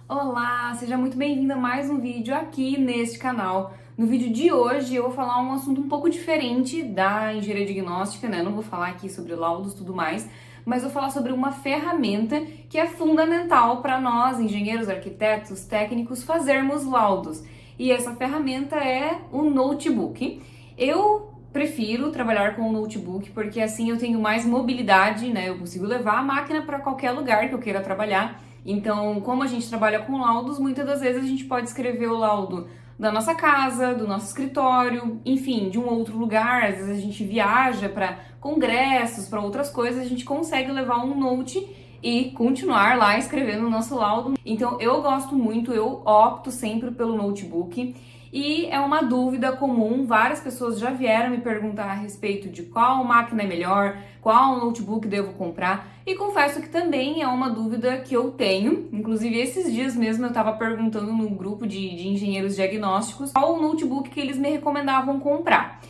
Olá, seja muito bem-vinda a mais um vídeo aqui neste canal. No vídeo de hoje eu vou falar um assunto um pouco diferente da engenharia diagnóstica, né? Não vou falar aqui sobre laudos e tudo mais, mas vou falar sobre uma ferramenta que é fundamental para nós, engenheiros, arquitetos, técnicos, fazermos laudos. E essa ferramenta é o notebook. Eu prefiro trabalhar com o notebook porque assim eu tenho mais mobilidade, né? Eu consigo levar a máquina para qualquer lugar que eu queira trabalhar. Então, como a gente trabalha com laudos, muitas das vezes a gente pode escrever o laudo da nossa casa, do nosso escritório, enfim, de um outro lugar. Às vezes a gente viaja para congressos, para outras coisas, a gente consegue levar um note e continuar lá escrevendo o nosso laudo. Então, eu gosto muito, eu opto sempre pelo notebook. E é uma dúvida comum, várias pessoas já vieram me perguntar a respeito de qual máquina é melhor, qual notebook devo comprar, e confesso que também é uma dúvida que eu tenho. Inclusive, esses dias mesmo eu estava perguntando no grupo de engenheiros diagnósticos qual notebook que eles me recomendavam comprar.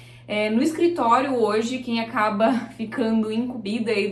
No escritório hoje, quem acaba ficando incumbida aí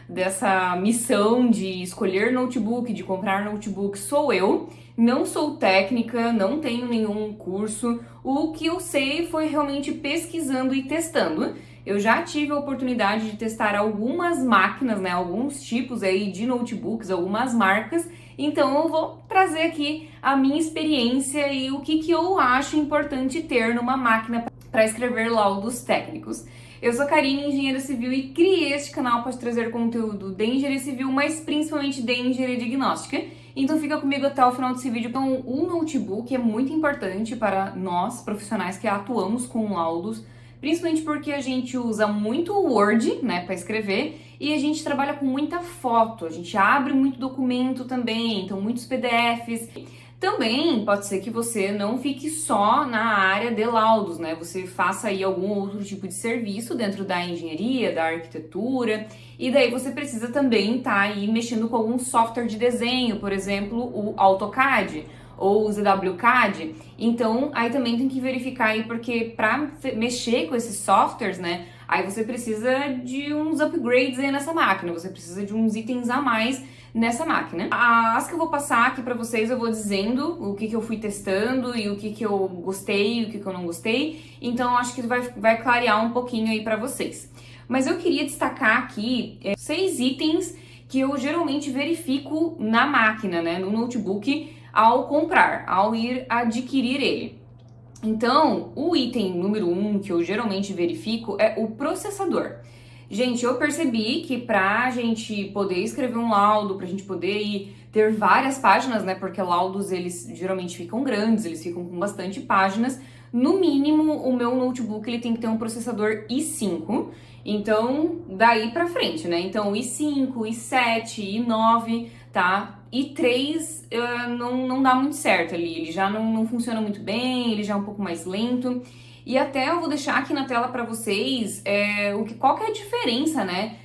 dessa missão de escolher notebook, de comprar notebook, sou eu. Não sou técnica, não tenho nenhum curso. O que eu sei foi realmente pesquisando e testando. Eu já tive a oportunidade de testar algumas máquinas, né, alguns tipos aí de notebooks, algumas marcas. Então eu vou trazer aqui a minha experiência e o que eu acho importante ter numa máquina para escrever laudos técnicos. Eu sou a Karine, engenheira civil, e criei este canal para te trazer conteúdo de engenharia civil, mas principalmente de engenharia diagnóstica. Então fica comigo até o final desse vídeo. Então, o notebook é muito importante para nós, profissionais que atuamos com laudos, principalmente porque a gente usa muito o Word, né, para escrever, e a gente trabalha com muita foto, a gente abre muito documento também, então muitos PDFs. Também pode ser que você não fique só na área de laudos, né? Você faça aí algum outro tipo de serviço dentro da engenharia, da arquitetura, e daí você precisa também estar aí mexendo com algum software de desenho, por exemplo, o AutoCAD ou o ZWCAD. Então, aí também tem que verificar aí, porque para mexer com esses softwares, né? Aí você precisa de uns upgrades aí nessa máquina, você precisa de uns itens a mais nessa máquina. As que eu vou passar aqui pra vocês, eu vou dizendo o que eu fui testando e o que eu gostei e o que eu não gostei. Então, acho que vai clarear um pouquinho aí pra vocês. Mas eu queria destacar aqui 6 itens que eu geralmente verifico na máquina, né, no notebook, ao comprar, ao ir adquirir ele. Então, o item número 1 que eu geralmente verifico é o processador. Gente, eu percebi que pra gente poder escrever um laudo, pra gente poder ter várias páginas, né? Porque laudos, eles geralmente ficam grandes, eles ficam com bastante páginas. No mínimo, o meu notebook, ele tem que ter um processador i5. Então, daí pra frente, né? Então, i5, i7, i9, tá? I3 não dá muito certo ali, ele já não funciona muito bem, ele já é um pouco mais lento. E até eu vou deixar aqui na tela para vocês qual que é a diferença, né,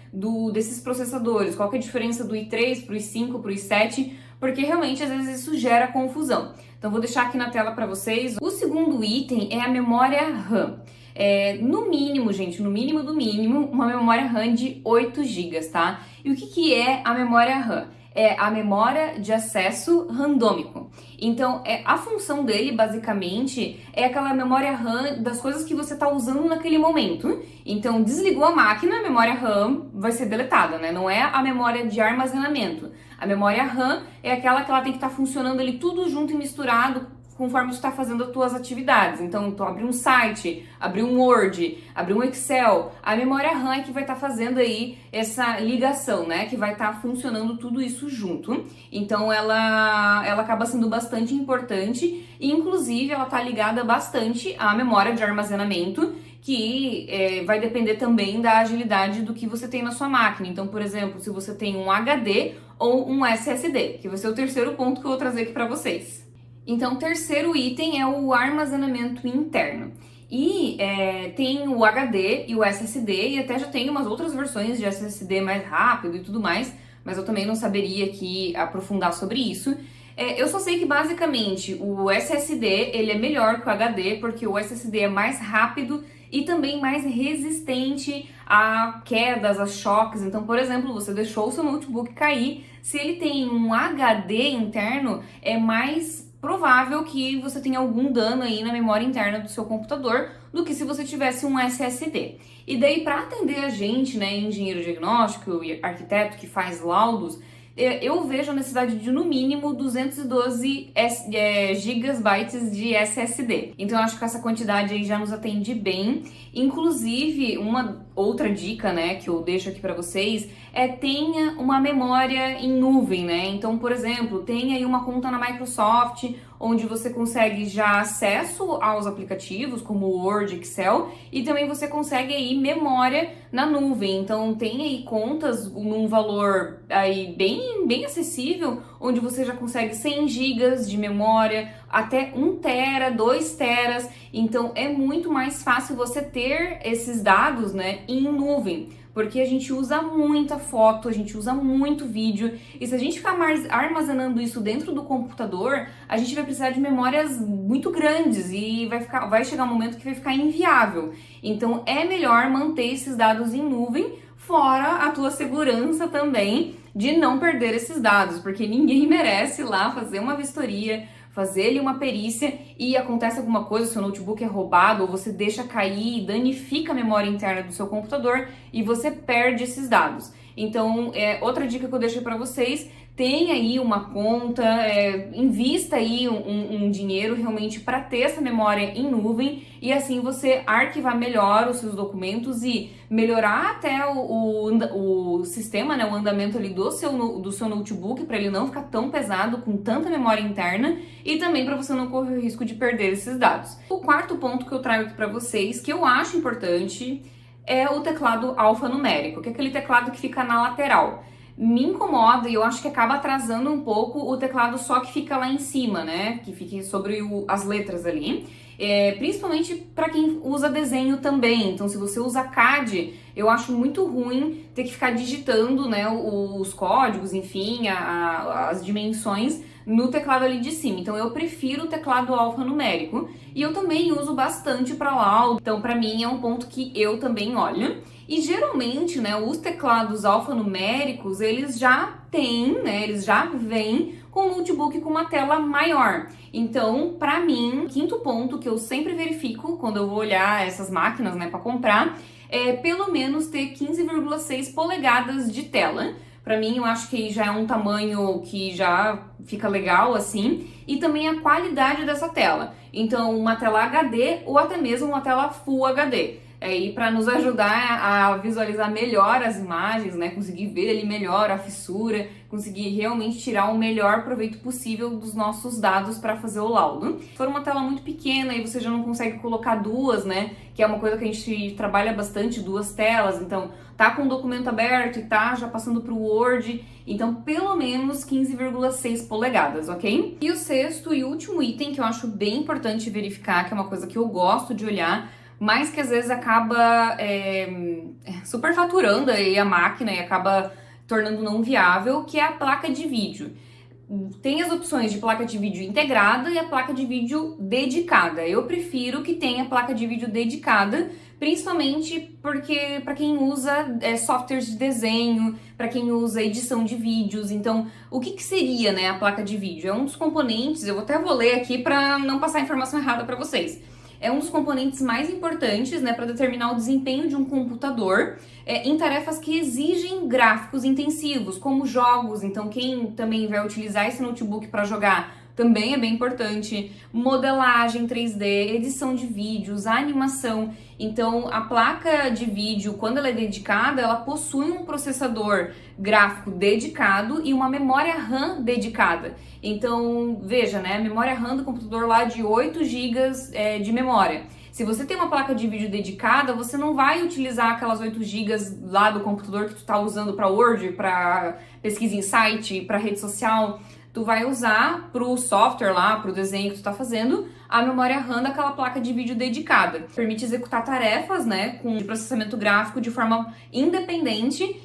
desses processadores, qual que é a diferença do i3 para o i5, para o i7, porque realmente às vezes isso gera confusão. Então vou deixar aqui na tela para vocês. O segundo item é a memória RAM. No mínimo, gente, no mínimo do mínimo, uma memória RAM de 8 GB, tá? E o que é a memória RAM? É a memória de acesso randômico. Então, a função dele, basicamente, é aquela memória RAM das coisas que você está usando naquele momento. Então, desligou a máquina, a memória RAM vai ser deletada, né? Não é a memória de armazenamento. A memória RAM é aquela que ela tem que estar funcionando ali tudo junto e misturado conforme tu está fazendo as tuas atividades. Então, tu abre um site, abre um Word, abre um Excel, a memória RAM é que vai estar fazendo aí essa ligação, né? Que vai estar funcionando tudo isso junto. Então, ela acaba sendo bastante importante e, inclusive, ela está ligada bastante à memória de armazenamento, que vai depender também da agilidade do que você tem na sua máquina. Então, por exemplo, se você tem um HD ou um SSD, que vai ser o terceiro ponto que eu vou trazer aqui para vocês. Então, o terceiro item é o armazenamento interno. E tem o HD e o SSD, e até já tem umas outras versões de SSD mais rápido e tudo mais, mas eu também não saberia aqui aprofundar sobre isso. Eu só sei que basicamente o SSD ele é melhor que o HD, porque o SSD é mais rápido e também mais resistente a quedas, a choques. Então, por exemplo, você deixou o seu notebook cair, se ele tem um HD interno, é mais provável que você tenha algum dano aí na memória interna do seu computador do que se você tivesse um SSD. E daí, para atender a gente, né, engenheiro diagnóstico e arquiteto que faz laudos, eu vejo a necessidade de, no mínimo, 212 gigabytes de SSD. Então, eu acho que essa quantidade aí já nos atende bem. Inclusive, uma outra dica, né, que eu deixo aqui para vocês tenha uma memória em nuvem, né? Então, por exemplo, tenha aí uma conta na Microsoft, onde você consegue já acesso aos aplicativos, como Word, Excel, e também você consegue aí memória na nuvem. Então, tem aí contas num valor aí bem acessível, onde você já consegue 100 gigas de memória, até 1 tera, 2 teras. Então, é muito mais fácil você ter esses dados, né, em nuvem, porque a gente usa muita foto, a gente usa muito vídeo, e se a gente ficar armazenando isso dentro do computador, a gente vai precisar de memórias muito grandes e vai chegar um momento que vai ficar inviável. Então é melhor manter esses dados em nuvem, fora a tua segurança também de não perder esses dados, porque ninguém merece ir lá fazer uma vistoria, fazer-lhe uma perícia e acontece alguma coisa, o seu notebook é roubado ou você deixa cair e danifica a memória interna do seu computador e você perde esses dados. Então, outra dica que eu deixei para vocês, tenha aí uma conta, invista aí um dinheiro realmente para ter essa memória em nuvem e assim você arquivar melhor os seus documentos e melhorar até o sistema, né, o andamento ali do seu notebook, para ele não ficar tão pesado com tanta memória interna e também para você não correr o risco de perder esses dados. O quarto ponto que eu trago aqui para vocês, que eu acho importante, é o teclado alfanumérico, que é aquele teclado que fica na lateral. Me incomoda e eu acho que acaba atrasando um pouco o teclado só que fica lá em cima, né? Que fique sobre as letras ali. Principalmente para quem usa desenho também. Então, se você usa CAD, eu acho muito ruim ter que ficar digitando, né, os códigos, enfim, as dimensões no teclado ali de cima. Então, eu prefiro o teclado alfanumérico e eu também uso bastante para laudo. Então, para mim, é um ponto que eu também olho. E geralmente, né, os teclados alfanuméricos, eles já têm, né, eles já vêm com o notebook com uma tela maior. Então, para mim, quinto ponto que eu sempre verifico quando eu vou olhar essas máquinas, né, para comprar, é pelo menos ter 15,6 polegadas de tela. Para mim, eu acho que já é um tamanho que já fica legal assim, e também a qualidade dessa tela. Então, uma tela HD ou até mesmo uma tela Full HD. E para nos ajudar a visualizar melhor as imagens, né, conseguir ver ali melhor a fissura, conseguir realmente tirar o melhor proveito possível dos nossos dados para fazer o laudo. Se for uma tela muito pequena e você já não consegue colocar duas, né, que é uma coisa que a gente trabalha bastante, duas telas, então tá com o documento aberto e tá já passando para o Word, então pelo menos 15,6 polegadas, ok? E o sexto e último item que eu acho bem importante verificar, que é uma coisa que eu gosto de olhar, mas que às vezes acaba superfaturando aí a máquina e acaba tornando não viável, que é a placa de vídeo. Tem as opções de placa de vídeo integrada e a placa de vídeo dedicada. Eu prefiro que tenha placa de vídeo dedicada, principalmente porque para quem usa softwares de desenho, para quem usa edição de vídeos. Então, o que seria, né, a placa de vídeo? É um dos componentes, eu vou ler aqui para não passar a informação errada para vocês. É um dos componentes mais importantes, né, para determinar o desempenho de um computador em tarefas que exigem gráficos intensivos, como jogos. Então, quem também vai utilizar esse notebook para jogar também é bem importante. Modelagem 3D, edição de vídeos, animação. Então, a placa de vídeo, quando ela é dedicada, ela possui um processador gráfico dedicado e uma memória RAM dedicada. Então, veja, né, a memória RAM do computador lá de 8 GB de memória. Se você tem uma placa de vídeo dedicada, você não vai utilizar aquelas 8 GB lá do computador que tu está usando para Word, para pesquisa em site, para rede social. Tu vai usar para o software lá, para o desenho que tu está fazendo, a memória RAM daquela placa de vídeo dedicada. Permite executar tarefas, né, com processamento gráfico de forma independente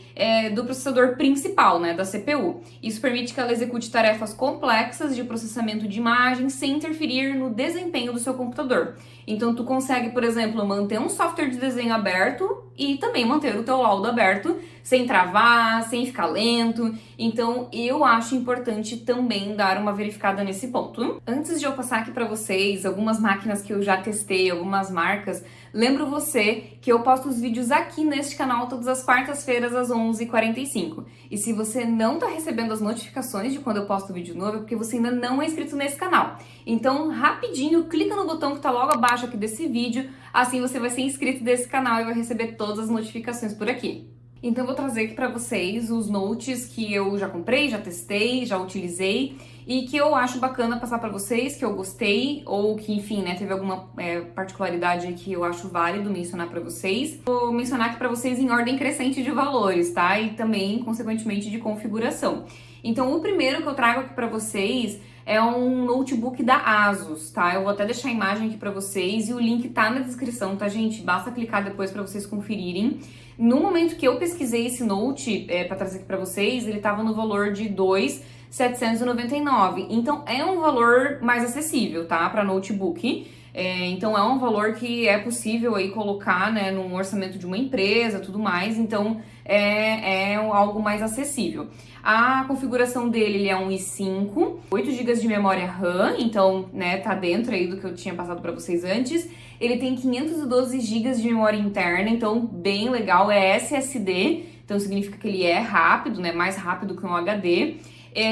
do processador principal, né, da CPU. Isso permite que ela execute tarefas complexas de processamento de imagens sem interferir no desempenho do seu computador. Então tu consegue, por exemplo, manter um software de desenho aberto e também manter o teu laudo aberto, sem travar, sem ficar lento. Então eu acho importante também dar uma verificada nesse ponto. Antes de eu passar aqui para vocês algumas máquinas que eu já testei, algumas marcas, lembro você que eu posto os vídeos aqui neste canal todas as quartas-feiras às 11h45. E se você não tá recebendo as notificações de quando eu posto vídeo novo, é porque você ainda não é inscrito nesse canal. Então, rapidinho, clica no botão que tá logo abaixo aqui desse vídeo, assim você vai ser inscrito desse canal e vai receber todas as notificações por aqui. Então eu vou trazer aqui para vocês os notes que eu já comprei, já testei, já utilizei e que eu acho bacana passar para vocês, que eu gostei ou que, enfim, né, teve alguma particularidade que eu acho válido mencionar para vocês. Vou mencionar aqui para vocês em ordem crescente de valores, tá? E também, consequentemente, de configuração. Então o primeiro que eu trago aqui para vocês é um notebook da Asus, tá? Eu vou até deixar a imagem aqui para vocês e o link tá na descrição, tá, gente? Basta clicar depois para vocês conferirem. No momento que eu pesquisei esse Note para trazer aqui para vocês, ele tava no valor de 2.799. Então é um valor mais acessível, tá? Para notebook. Então é um valor que é possível aí colocar, né, num orçamento de uma empresa, tudo mais. Então é algo mais acessível. A configuração dele, ele é um i5, 8 GB de memória RAM, então, né, tá dentro aí do que eu tinha passado para vocês antes. Ele tem 512 GB de memória interna, então bem legal, é SSD, então significa que ele é rápido, né, mais rápido que um HD.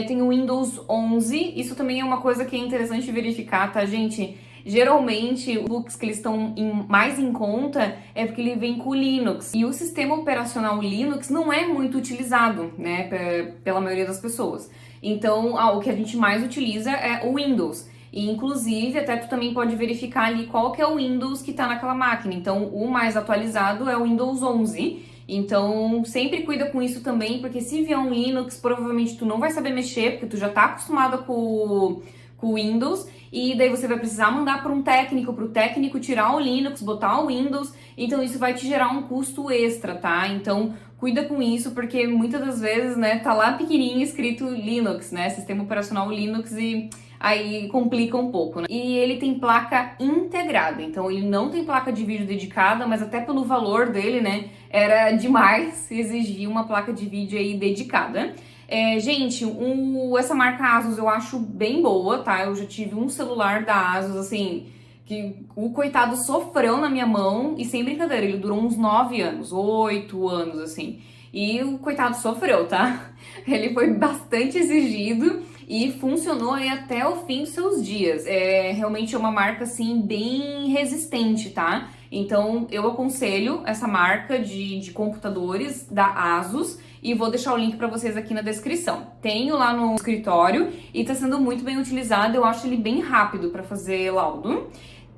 Tem o Windows 11, isso também é uma coisa que é interessante verificar, tá, gente? Geralmente, os books que eles estão mais em conta é porque ele vem com o Linux. E o sistema operacional Linux não é muito utilizado, né, pela maioria das pessoas. Então, o que a gente mais utiliza é o Windows. E, inclusive, até tu também pode verificar ali qual que é o Windows que tá naquela máquina. Então, o mais atualizado é o Windows 11. Então, sempre cuida com isso também, porque se vier um Linux, provavelmente tu não vai saber mexer, porque tu já tá acostumada com o Windows, e daí você vai precisar mandar para o técnico tirar o Linux, botar o Windows, então isso vai te gerar um custo extra, tá? Então cuida com isso, porque muitas das vezes, né, tá lá pequenininho escrito Linux, né, sistema operacional Linux, e aí complica um pouco, né? E ele tem placa integrada, então ele não tem placa de vídeo dedicada, mas até pelo valor dele, né, era demais exigir uma placa de vídeo aí dedicada. Gente, essa marca Asus eu acho bem boa, tá? Eu já tive um celular da Asus, assim, que o coitado sofreu na minha mão e sem brincadeira, ele durou uns 9 anos, 8 anos, assim. E o coitado sofreu, tá? Ele foi bastante exigido e funcionou aí até o fim dos seus dias. Realmente é uma marca, assim, bem resistente, tá? Então, eu aconselho essa marca de computadores da Asus e vou deixar o link para vocês aqui na descrição. Tenho lá no escritório e tá sendo muito bem utilizado, eu acho ele bem rápido para fazer laudo.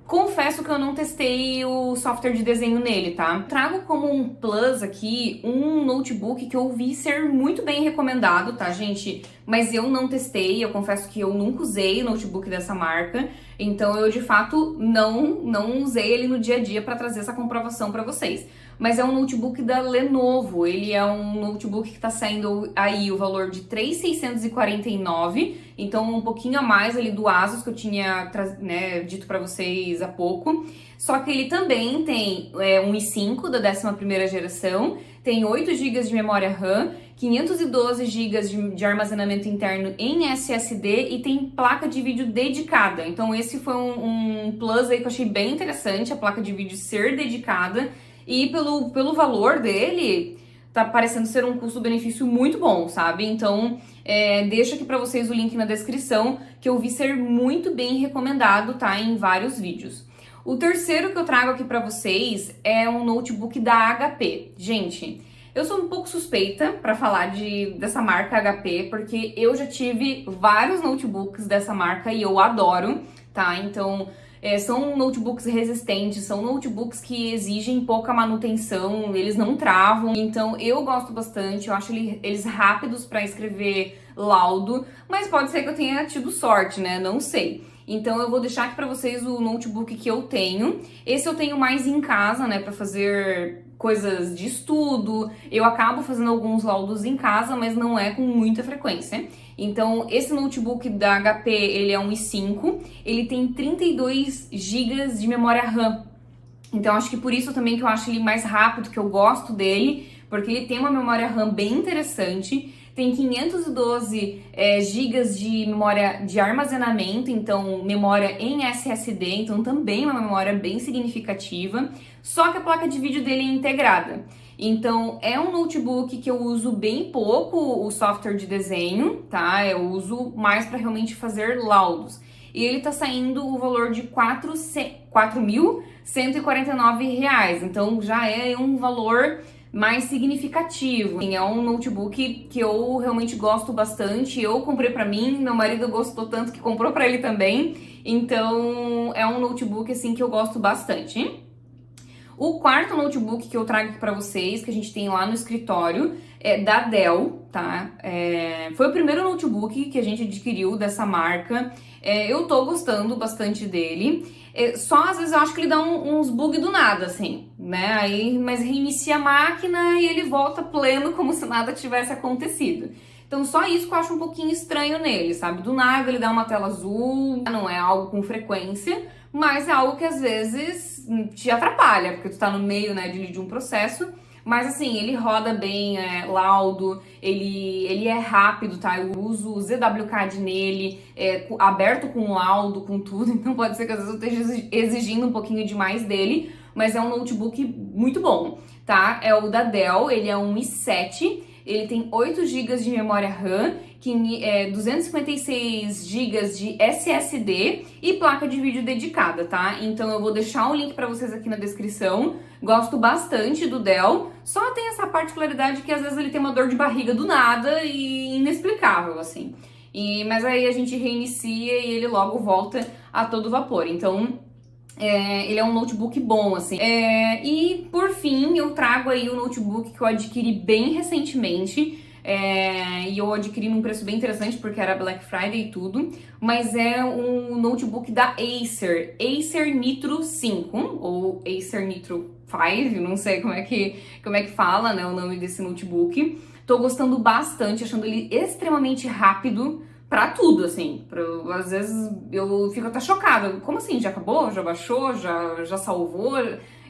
Confesso que eu não testei o software de desenho nele, tá? Trago como um plus aqui um notebook que eu vi ser muito bem recomendado, tá, gente? Mas eu não testei, eu confesso que eu nunca usei o notebook dessa marca, então eu de fato não usei ele no dia a dia para trazer essa comprovação para vocês. Mas é um notebook da Lenovo, ele é um notebook que tá saindo aí o valor de R$ 3.649, então um pouquinho a mais ali do Asus que eu tinha, né, dito para vocês há pouco. Só que ele também tem um i5 da 11ª geração, tem 8 GB de memória RAM, 512 GB de armazenamento interno em SSD e tem placa de vídeo dedicada. Então esse foi um plus aí que eu achei bem interessante, a placa de vídeo ser dedicada. E pelo valor dele, tá parecendo ser um custo-benefício muito bom, sabe? Então, deixo aqui pra vocês o link na descrição, que eu vi ser muito bem recomendado, tá? Em vários vídeos. O terceiro que eu trago aqui pra vocês é um notebook da HP. Gente, eu sou um pouco suspeita pra falar dessa marca HP, porque eu já tive vários notebooks dessa marca e eu adoro, tá? Então, são notebooks resistentes, são notebooks que exigem pouca manutenção, eles não travam, então eu gosto bastante, eu acho eles rápidos para escrever laudo, mas pode ser que eu tenha tido sorte, né? Não sei. Então eu vou deixar aqui para vocês o notebook que eu tenho. Esse eu tenho mais em casa, né, para fazer coisas de estudo, eu acabo fazendo alguns laudos em casa, mas não é com muita frequência. Então, esse notebook da HP, ele é um i5, ele tem 32 GB de memória RAM. Então, acho que por isso também que eu acho ele mais rápido, que eu gosto dele, porque ele tem uma memória RAM bem interessante, tem 512 GB de memória de armazenamento, então memória em SSD, então também uma memória bem significativa, só que a placa de vídeo dele é integrada. Então, é um notebook que eu uso bem pouco o software de desenho, tá? Eu uso mais para realmente fazer laudos. E ele tá saindo o valor de R$ 4.149, então já é um valor mais significativo. É um notebook que eu realmente gosto bastante, eu comprei pra mim, meu marido gostou tanto que comprou pra ele também, então é um notebook assim que eu gosto bastante. O quarto notebook que eu trago aqui pra vocês, que a gente tem lá no escritório, é da Dell, tá? Foi o primeiro notebook que a gente adquiriu dessa marca. Eu tô gostando bastante dele. Só às vezes eu acho que ele dá uns bugs do nada, assim, né? Mas reinicia a máquina e ele volta pleno como se nada tivesse acontecido. Então só isso que eu acho um pouquinho estranho nele, sabe? Do nada ele dá uma tela azul, não é algo com frequência, mas é algo que às vezes te atrapalha, porque tu tá no meio, né, de um processo. Mas assim, ele roda bem, laudo, ele é rápido, tá? Eu uso o ZWCAD nele, aberto com laudo, com tudo, então pode ser que às vezes eu esteja exigindo um pouquinho demais dele, mas é um notebook muito bom, tá? É o da Dell, ele é um i7, ele tem 8 GB de memória RAM, 256 GB de SSD e placa de vídeo dedicada, tá? Então eu vou deixar o link pra vocês aqui na descrição. Gosto bastante do Dell, só tem essa particularidade que às vezes ele tem uma dor de barriga do nada e inexplicável, assim. Mas aí a gente reinicia e ele logo volta a todo vapor. Então, ele é um notebook bom, assim. E, por fim, eu trago aí o notebook que eu adquiri bem recentemente. E eu adquiri num preço bem interessante, porque era Black Friday e tudo. Mas é um notebook da Acer. Acer Nitro 5, ou Acer Nitro 5, não sei como é que fala, né, o nome desse notebook. Tô gostando bastante, achando ele extremamente rápido pra tudo, assim. Às vezes eu fico até chocada. Como assim? Já acabou? Já baixou? Já salvou?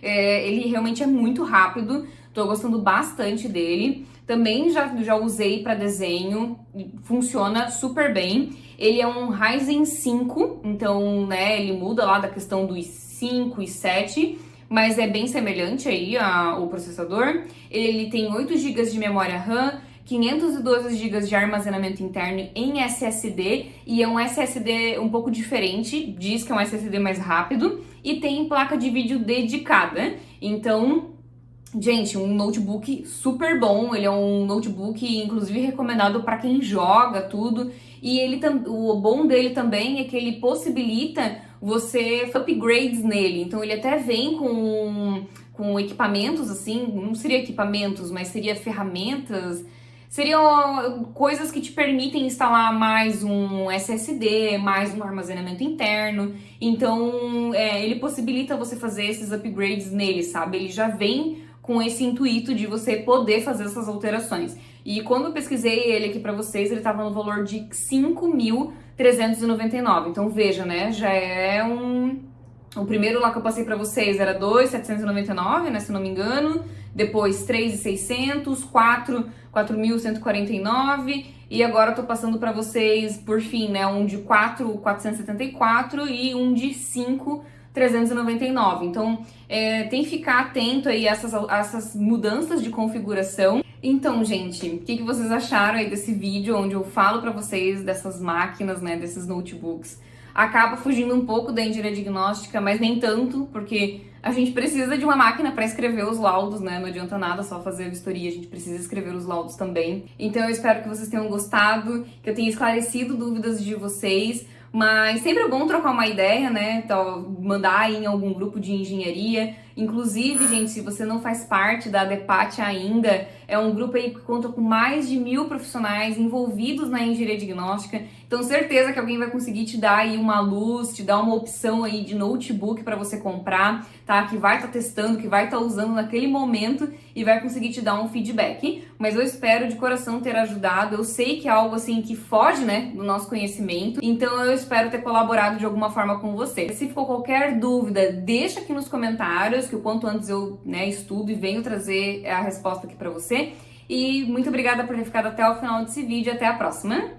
Ele realmente é muito rápido. Tô gostando bastante dele. Também já usei para desenho. Funciona super bem. Ele é um Ryzen 5, então, né, ele muda lá da questão dos 5 e 7, mas é bem semelhante aí ao processador. Ele tem 8 GB de memória RAM, 512 GB de armazenamento interno em SSD, e é um SSD um pouco diferente, diz que é um SSD mais rápido, e tem placa de vídeo dedicada. Então, gente, um notebook super bom, ele é um notebook inclusive recomendado para quem joga tudo, e o bom dele também é que ele possibilita você upgrades nele, então ele até vem com equipamentos assim, não seria equipamentos, mas seria ferramentas, seriam coisas que te permitem instalar mais um SSD, mais um armazenamento interno. Então, ele possibilita você fazer esses upgrades nele, sabe? Ele já vem com esse intuito de você poder fazer essas alterações. E quando eu pesquisei ele aqui pra vocês, ele tava no valor de 5.399. Então, veja, né? Já é O primeiro lá que eu passei pra vocês era 2.799, né, se não me engano. Depois 3.600, 4.149. E agora eu tô passando pra vocês, por fim, né, um de 4.474 e um de 5.399. Então, tem que ficar atento aí a essas mudanças de configuração. Então, gente, o que vocês acharam aí desse vídeo onde eu falo pra vocês dessas máquinas, né, desses notebooks? Acaba fugindo um pouco da engenharia diagnóstica, mas nem tanto, porque a gente precisa de uma máquina para escrever os laudos, né? Não adianta nada só fazer a vistoria, a gente precisa escrever os laudos também. Então eu espero que vocês tenham gostado, que eu tenha esclarecido dúvidas de vocês, mas sempre é bom trocar uma ideia, né? Então, mandar aí em algum grupo de engenharia. Inclusive, gente, se você não faz parte da DEPAT ainda, É um grupo aí que conta com mais de 1.000 profissionais envolvidos na engenharia diagnóstica. Então, certeza que alguém vai conseguir te dar aí uma luz, te dar uma opção aí de notebook para você comprar, tá? Que vai estar testando, que vai estar usando naquele momento e vai conseguir te dar um feedback. Mas eu espero de coração ter ajudado. Eu sei que é algo assim que foge, né, do nosso conhecimento. Então, eu espero ter colaborado de alguma forma com você. Se ficou qualquer dúvida, deixa aqui nos comentários, que o quanto antes eu, né, estudo e venho trazer a resposta aqui para você. E muito obrigada por ter ficado até o final desse vídeo. Até a próxima!